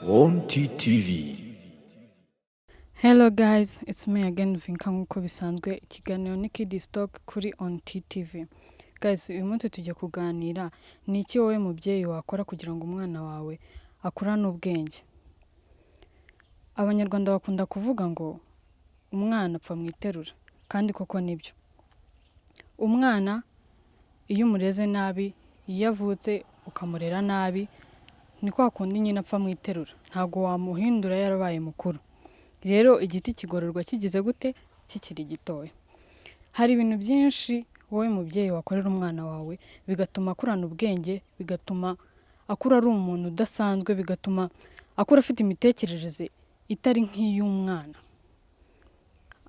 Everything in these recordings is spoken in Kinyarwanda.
On TTV. Hello guys, it's me again Vinka nkuko bisanzwe ikiganiro ni Kids Talk kuri On TTV. Guys, uyu munsi tujya kuganira ni iki wowe mubyeyi wakora kugira ngo umwana wawe akurane ubwenge. Abanyarwanda bakunda kuvuga ngo umwana apfa mwiterura, kandi koko nibyo. Umwana iyo umureze nabi, iyo avutse ukamurera nabi, ni kwa kundi nyine apfa mwiterura, ntago wamuhindura yarabaye mukuru. Rero igiti kigororwa kigize gute kikiri gitoya. Hari ibintu byinshi wowe mubyeyi wakorera umwana wawe bigatuma akurana ubwenge, bigatuma akura ari umuntu udasanzwe, bigatuma akura afite imitekerereze itari nk'iy'umwana,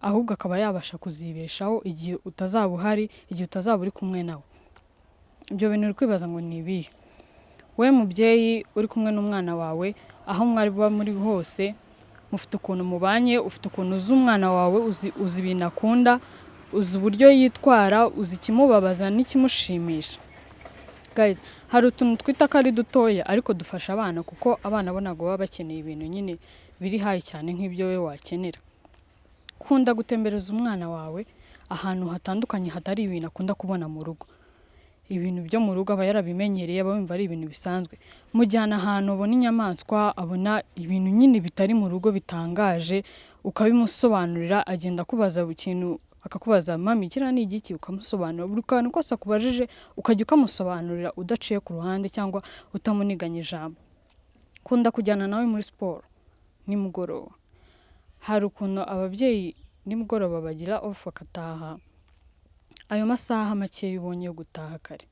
ahubwo akaba yabasha kuzibeshaho igihe utazaba uhari, igihe utazaba uri kumwe nawe. Ibyo bintu uri kwibaza ngo ni ibihe? Wowe mubyeyi uri kumwe n'umwana wawe, aho mwari buba muri hose, mufite ukuntu mubanye, ufite ukuntu uzi umwana wawe, uzi ibintu akunda, uzi uburyo yitwara, uzi ikimubabaza n'ikimushimisha. Guys, hari utuntu twita ko ari dutoya ariko dufasha abana, kuko abana bo ntago baba bakeneye ibintu nyine biri hayi cyane nk'ibyo we wakenera. Kunda gutembereza umwana wawe ahantu hatandukanye hatari ibintu akunda kubona mu rugo. Ibintu byo mu rugo aba yarabimenyereye, aba yumva ari ibintu bisanzwe. Mujyana ahantu abona inyamaswa, abona ibintu nyine bitari mu rugo bitangaje, ukabimusobanurira, agenda kubaza ikintu, akakubaza mami kira ni igiki, ukamusobanurira. Buri kantu kose akubajije ukajya ukamusobanurira udaciye ku ruhande cyangwa utamuniganya ijambo. Kunda kujyana nawe muri siporo nimugoroba. Hari ukuntu ababyeyi nimugoroba bagira off bakataha, ayo masaha make ubonye yo gutaha kare,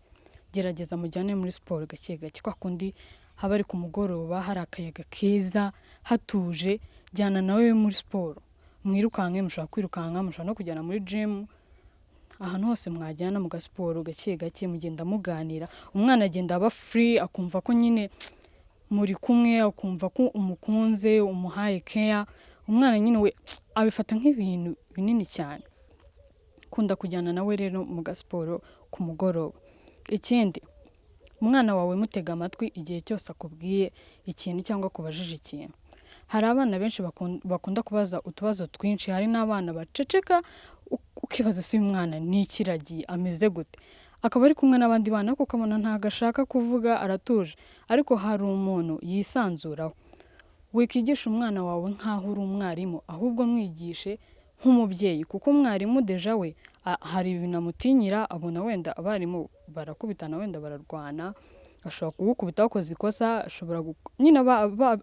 gerageza mujyane muri siporo gake gake. Kwa kundi haba ari ku mugoroba, hari akayaga keza, hatuje, jyana nawe muri siporo. Mwirukanke, mushobora kwirukanka, mushobora no kujyana muri gym, ahantu hose mwajyana mu gasiporo gake gake, mugenda muganira. Umwana agenda aba free, akumva ko nyine muri kumwe, akumva ko umukunze, umuhaye care. Umwana nyine we abifata nk'ibintu binini cyane. Kunda kujyana nawe rero mu gasiporo ku mugoroba. Ikindi, umwana wawe mutega amatwi igihe cyose akubwiye ikintu cyangwa kubajije ikintu. Hari abana benshi bakunda kubaza utubazo twinshi, hari n'abana baceceka ukibaza se uyu mwana ni ikiragi ameze gute, akaba ari kumwe n'abandi bana kuko ukabona ntago ashaka kuvuga, aratuje. Ariko hari umuntu yisanzuraho. Wikigisha umwana wawe nkaho uri umwarimu, ahubwo mwigishe nk'umubyeyi, kuko umwarimu deja we hari ibintu amutinyira, abona wenda abarimu barakubitana, wenda bararwana, ashobora kugukubita wakoze ikosa, ashobora nyine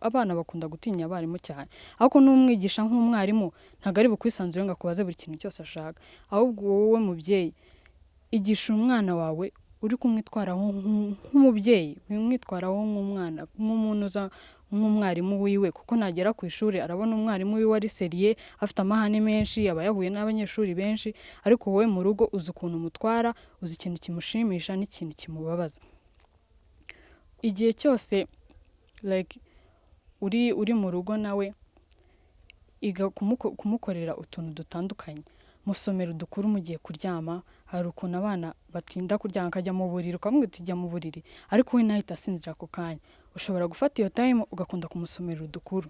abana bakunda gutinya abarimu cyane. Ariko n'umwigisha nk'umwarimu ntago ari bukwisanzure ngo akubaze buri kintu cyose ashaka. Ahubwo wowe mubyeyi igisha umwana wawe uri kumwitwaraho nk'umubyeyi, wimwitwaraho nk'umwana, nk'umuntu uza nk'umwarimu wiwe, kuko nagera ku ishuri arabona umwarimu wiwe ari seriye, afite amahane menshi, aba yahuye n'abanyeshuri benshi. Ariko wowe mu rugo uzi ukuntu umutwara, uzi ikintu kimushimisha n'ikintu kimubabaza. Igihe cyose like uri mu rugo nawe, iga kumukorera utuntu dutandukanye. Musomera udukuru mugiye kuryama. Hari ukuntu abana batinda kuryama, akajya mu buriri, ukamubwira uti jya mu buriri, ariko we nahita asinzira ako kanya. Ushobora gufata iyo time ugakunda kumusomera udukuru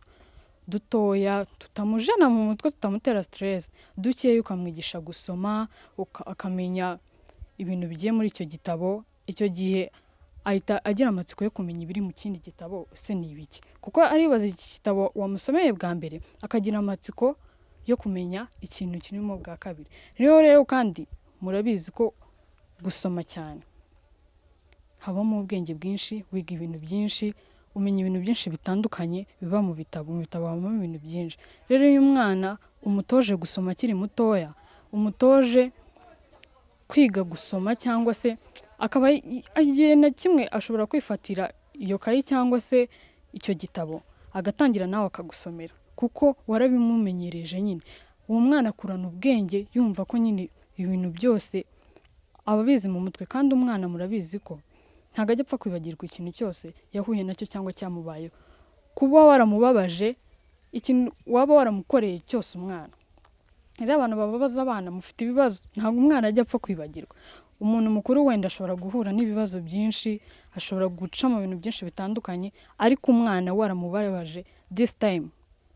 dutoya, tutamujana mu mutwe, tutamutera stress, dukeya, ukamwigisha gusoma, akamenya ibintu bigiye muri icyo gitabo. Icyo gihe ahita agira amatsiko yo kumenya ibiri mu kindi gitabo se ni ibiki, kuko aribaza iki gitabo wamusomeye bwa mbere, akagira amatsiko yo kumenya ikintu kirimo bwa kabiri. Rero kandi murabizi ko gusoma cyane habamo ubwenge bwinshi, wiga ibintu byinshi, umenya ibintu byinshi bitandukanye biba mu bitabo. Mu bitabo habamo ibintu byinshi. Rero uyu mwana umutoje gusoma akiri mutoya, umutoje kwiga gusoma, cyangwa se akaba igihe na kimwe ashobora kwifatira iyo kayi cyangwa se icyo gitabo agatangira nawe akagusomera, kuko warabimumenyereje nyine. Uwo mwana akurana ubwenge yumva ko nyine ibintu byose ababizi mu mutwe. Kandi umwana murabizi ko ntago ajya apfa kwibagirwa ikintu cyose yahuye nacyo cyangwa cyamubayeho. Kuba waramubabaje, ikintu waba waramukoreye cyose umwana. Rero abantu bababaza abana, mufite ibibazo, ntabwo umwana ajya apfa kwibagirwa. umuntu mukuru wenda ashobora guhura n'ibibazo byinshi, ashobora guca mu bintu byinshi bitandukanye, ariko umwana waramubabaje this time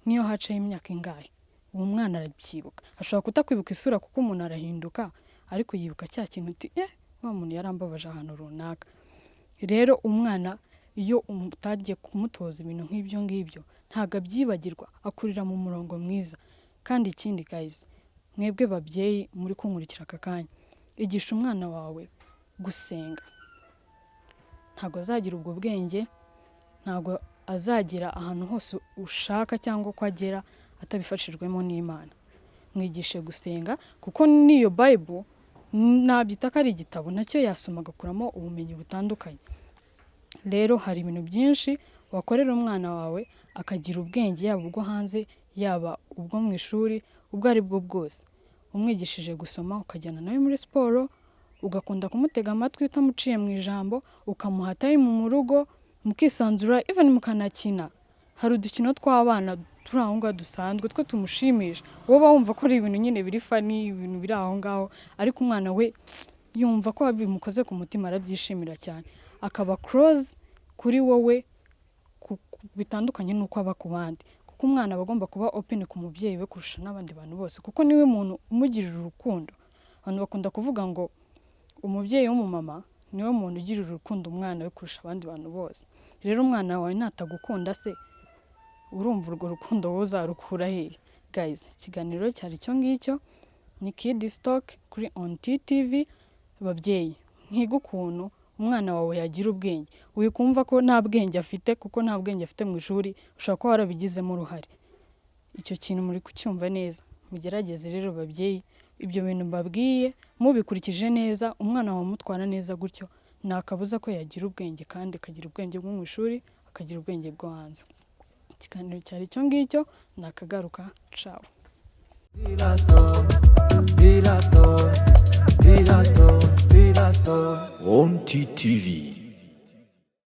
niyo hacaye imyaka ingahe, uwo mwana arabyibuka. Ashobora kutakwibuka isura kuko umuntu arahinduka, ariko yibuka cya kintu uti wa muntu yarambabaje ahantu runaka. Rero umwana iyo utagiye kumutoza ibintu nk'ibyo ngibyo ntago abyibagirwa, akurira mu murongo mwiza. Kandi ikindi guys, mwebwe babyeyi muri kunkurikira aka kanya, igisha umwana wawe gusenga. Ntago azagira ubwo bwenge, ntago azagira ahantu hose ushaka cyangwa ko agera atabifashijwemo n'Imana. Mwigishe gusenga kuko niyo Bible nabyita ko ari igitabo, nacyo yasoma agakuramo ubumenyi butandukanye. Rero hari ibintu byinshi wakorera umwana wawe akagira ubwenge, yaba ubwo hanze yaba ubwo mu ishuri, ubwo ari bwo bwose. Umwigishije gusoma, ukajyana nawe muri siporo, ugakunda kumutega amatwi utamuciye mu ijambo, ukamuha time mu rugo, mukisanzura, even mukanakina. Hari udukino tw'abana turi aho ngaho dusanzwe two tumushimisha, wowe wumva ko ari ibintu nyine biri funny, ibintu biri aho ngaho, ariko umwana we yumva ko bimukoze ku mutima, arabyishimira cyane, akaba close kuri wowe bitandukanye nuko aba ku bandi. Kuko umwana aba agomba kuba open ku mubyeyi we kurusha n'abandi bantu bose, kuko niwe muntu umugirira urukundo. Abantu bakunda kuvuga ngo umubyeyi w'umumama niwe muntu ugirira urukundo umwana we kurusha abandi bantu bose. Rero umwana wawe natagukunda se, urumva urwo rukundo wowe uzarukura hehe? Guys, ikiganiro cyari cyo ngicyo, ni Kids Talk kuri On TV. Babyeyi, nkiga ukuntu umwana wawe yagira ubwenge. Wikumva ko nta bwenge afite kuko nta bwenge afite mu ishuri, ushobora kuba warabigizemo uruhare. Icyo kintu muri kucyumva neza. Mugerageze rero babyeyi, ibyo bintu mbabwiye mubikurikije neza, umwana wawe mutwara neza gutyo, nakabuza ko yagira ubwenge, kandi akagira ubwenge bwo mu ishuri, akagira ubwenge bwo hanze. Ikiganiro cyari cyo ngicyo, nakagaruka. Ciao. On TV.